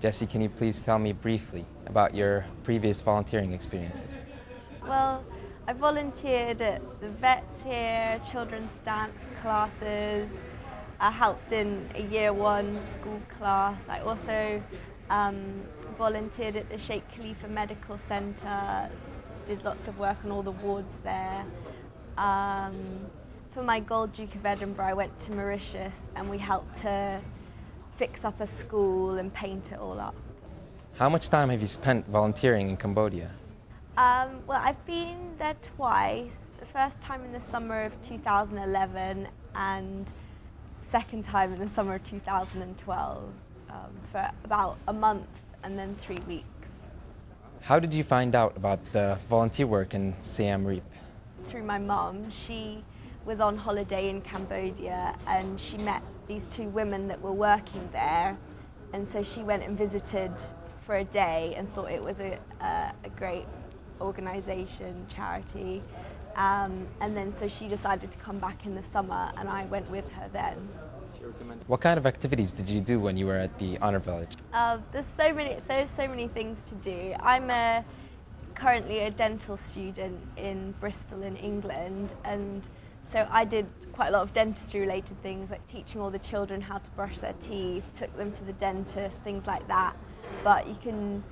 Jessye, can you please tell me briefly about your previous volunteering experiences? Well, I volunteered at the vets here, children's dance classes. I helped in a year one school class. I also volunteered at the Sheikh Khalifa Medical Centre, did lots of work on all the wards there. For my Gold Duke of Edinburgh, I went to Mauritius and we helped to fix up a school and paint it all up. How much time have you spent volunteering in Cambodia? Well, I've been there twice. The first time in the summer of 2011 and second time in the summer of 2012 for about a month and then 3 weeks. How did you find out about the volunteer work in Siem Reap? Through my mum. She was on holiday in Cambodia and she met these two women that were working there, and so she went and visited for a day and thought it was a great organisation, charity, and then so she decided to come back in the summer and I went with her then. What kind of activities did you do when you were at the Honour Village? There's so many things to do. I'm currently a dental student in Bristol in England, and so I did quite a lot of dentistry related things, like teaching all the children how to brush their teeth, took them to the dentist, things like that. But you can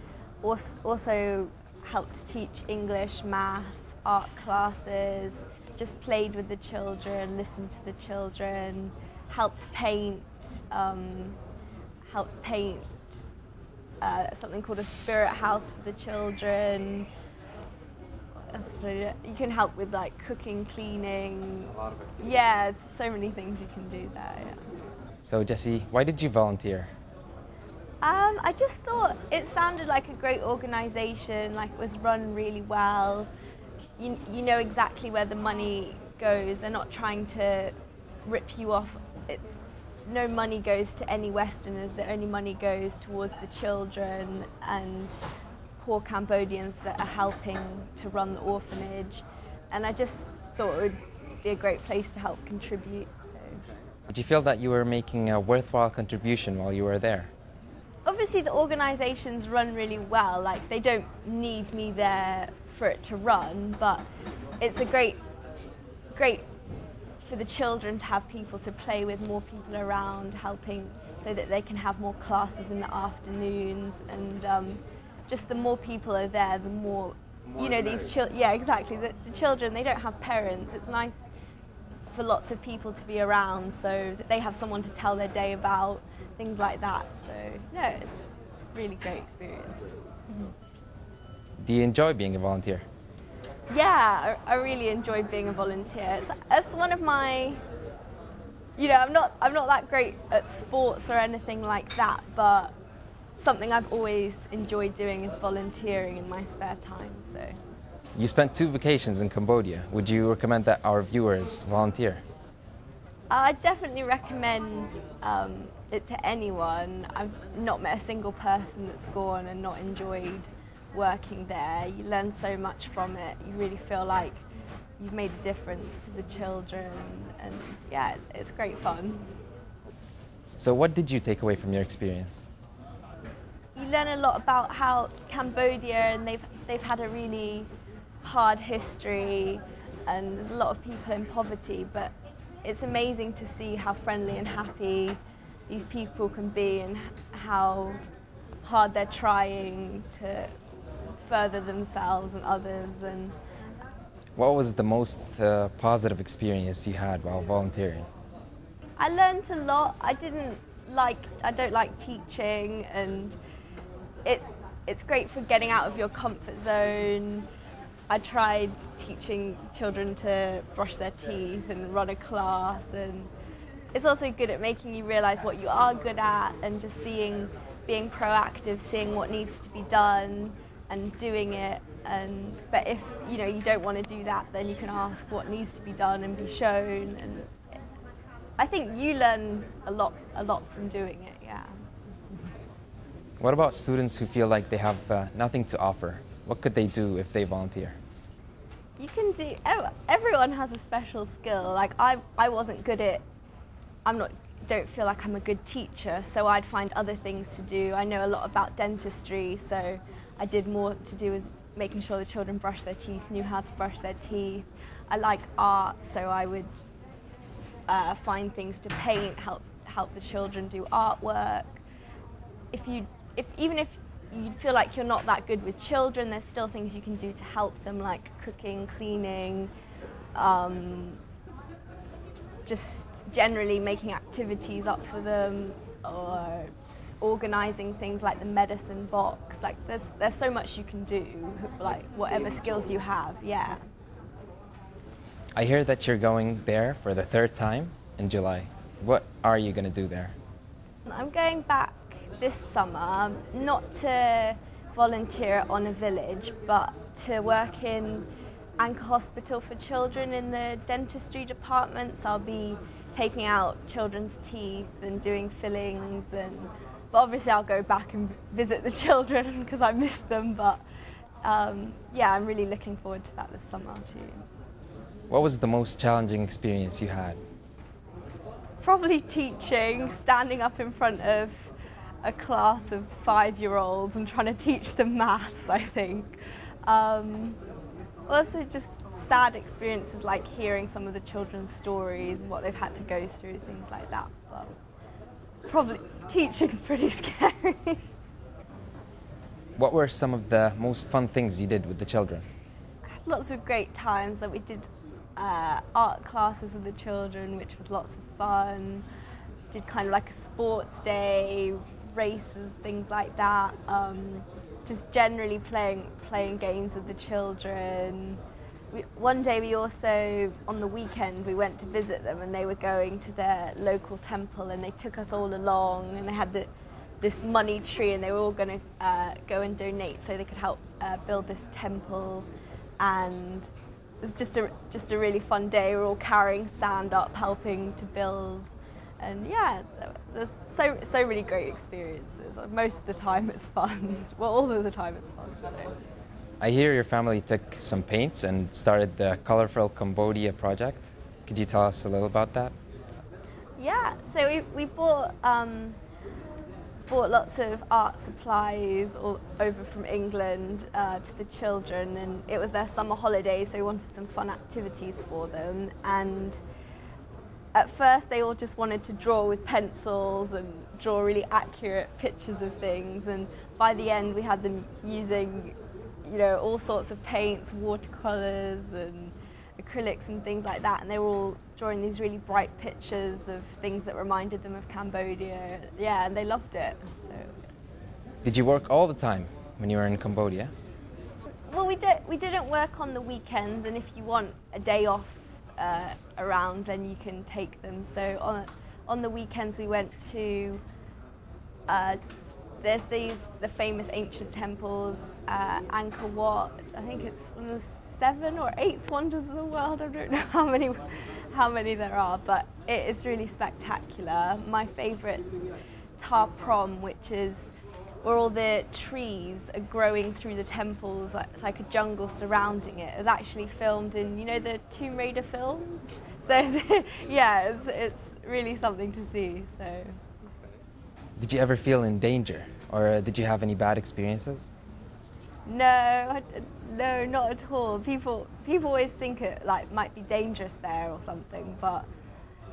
also help to teach English, maths, art classes, just played with the children, listened to the children, helped paint something called a spirit house for the children. You can help with like cooking, cleaning. A lot of activities. Yeah, so many things you can do there. Yeah. So Jessye, why did you volunteer? I just thought it sounded like a great organisation, like it was run really well. You know exactly where the money goes. They're not trying to rip you off. No money goes to any Westerners. The only money goes towards the children and poor Cambodians that are helping to run the orphanage. And I just thought it would be a great place to help contribute. So. Did you feel that you were making a worthwhile contribution while you were there? Obviously the organisations run really well, like they don't need me there for it to run, but it's a great for the children to have people to play with, more people around helping so that they can have more classes in the afternoons, and just the more people are there, the more you know, these children, yeah, exactly, the children, they don't have parents. It's nice for lots of people to be around so that they have someone to tell their day about, things like that. So, no, it's a really great experience. Do you enjoy being a volunteer? Yeah, I really enjoy being a volunteer. It's one of my, you know, I'm not that great at sports or anything like that, but something I've always enjoyed doing is volunteering in my spare time. So. You spent 2 vacations in Cambodia. Would you recommend that our viewers volunteer? I definitely recommend it to anyone. I've not met a single person that's gone and not enjoyed working there. You learn so much from it. You really feel like you've made a difference to the children, and yeah, it's great fun. So what did you take away from your experience? You learn a lot about how Cambodia, and they've had a really hard history, and there's a lot of people in poverty, but it's amazing to see how friendly and happy these people can be and how hard they're trying to further themselves and others. And what was the most positive experience you had while volunteering? I learned a lot. I don't like teaching, and it's great for getting out of your comfort zone. I tried teaching children to brush their teeth and run a class, and it's also good at making you realise what you are good at and just being proactive, seeing what needs to be done and doing it. But if you don't want to do that, then you can ask what needs to be done and be shown. And I think you learn a lot from doing it. Yeah. What about students who feel like they have nothing to offer? What could they do if they volunteer? You can do. Everyone has a special skill. Like I wasn't good at. I'm not don't feel like I'm a good teacher, so I'd find other things to do. I know a lot about dentistry, so I did more to do with making sure the children brushed their teeth, knew how to brush their teeth. I like art, so I would find things to paint, help the children do artwork. Even if you feel like you're not that good with children, there's still things you can do to help them, like cooking, cleaning, just generally making activities up for them, or organising things like the medicine box. Like there's so much you can do, like whatever skills you have, yeah. I hear that you're going there for the 3rd time in July. What are you going to do there? I'm going back this summer, not to volunteer at Honour Village, but to work in Angkor Hospital for Children in the dentistry department. So I'll be taking out children's teeth and doing fillings, but obviously I'll go back and visit the children because I miss them. But yeah, I'm really looking forward to that this summer too. What was the most challenging experience you had? Probably teaching, standing up in front of a class of 5-year-olds and trying to teach them maths, I think. Also just sad experiences like hearing some of the children's stories, what they've had to go through, things like that. But probably teaching's pretty scary. What were some of the most fun things you did with the children? Lots of great times. That we did art classes with the children, which was lots of fun. Did kind of like a sports day, races, things like that. Just generally playing games with the children. One day we also, on the weekend, we went to visit them, and they were going to their local temple, and they took us all along, and they had this money tree, and they were all going to go and donate so they could help build this temple. And it was just a really fun day. We were all carrying sand up, helping to build. And yeah, there's so many great experiences. Most of the time it's fun. Well, all of the time it's fun. So. I hear your family took some paints and started the Colourful Cambodia project. Could you tell us a little about that? Yeah, so we bought lots of art supplies all over from England to the children, and it was their summer holiday, so we wanted some fun activities for them. And at first they all just wanted to draw with pencils and draw really accurate pictures of things, and by the end we had them using, you know, all sorts of paints, watercolours and acrylics and things like that, and they were all drawing these really bright pictures of things that reminded them of Cambodia. Yeah, and they loved it. So. Did you work all the time when you were in Cambodia? Well, we didn't work on the weekends, and if you want a day off around, then you can take them. So on the weekends we went to there's the famous ancient temples, Angkor Wat. I think it's one of the 7 or 8 wonders of the world. I don't know how many there are, but it is really spectacular. My favourite's Ta Prom, which is where all the trees are growing through the temples. It's like a jungle surrounding it. It was actually filmed in, you know, the Tomb Raider films. So yeah, it's really something to see. So. Did you ever feel in danger, or did you have any bad experiences? No, not at all. People always think it might be dangerous there or something, but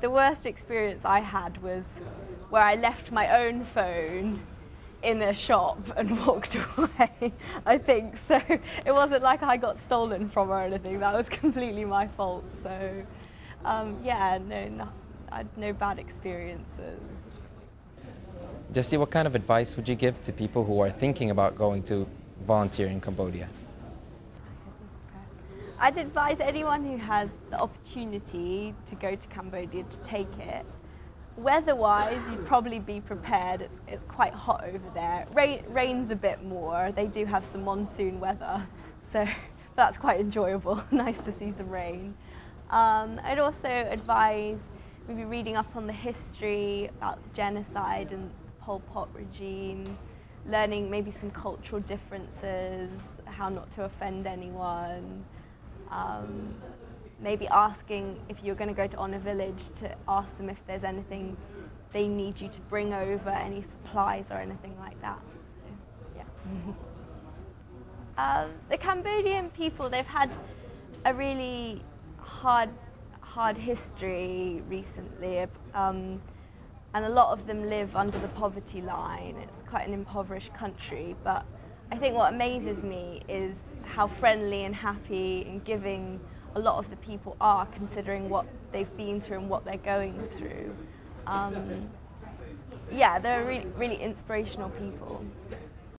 the worst experience I had was where I left my own phone in a shop and walked away, I think. So it wasn't like I got stolen from or anything. That was completely my fault. So yeah, I had no bad experiences. Jessye, what kind of advice would you give to people who are thinking about going to volunteer in Cambodia? I'd advise anyone who has the opportunity to go to Cambodia to take it. Weather-wise, you'd probably be prepared. It's quite hot over there. Rains a bit more. They do have some monsoon weather, so that's quite enjoyable. Nice to see some rain. I'd also advise maybe reading up on the history about the genocide and Pol Pot regime, learning maybe some cultural differences, how not to offend anyone. Maybe asking, if you're going to go to Honour Village, to ask them if there's anything they need you to bring over any supplies or anything like that. So, yeah. The Cambodian people, they've had a really hard history recently, and a lot of them live under the poverty line. It's quite an impoverished country, but I think what amazes me is how friendly and happy and giving a lot of the people are, considering what they've been through and what they're going through. Yeah, they're really, really inspirational people.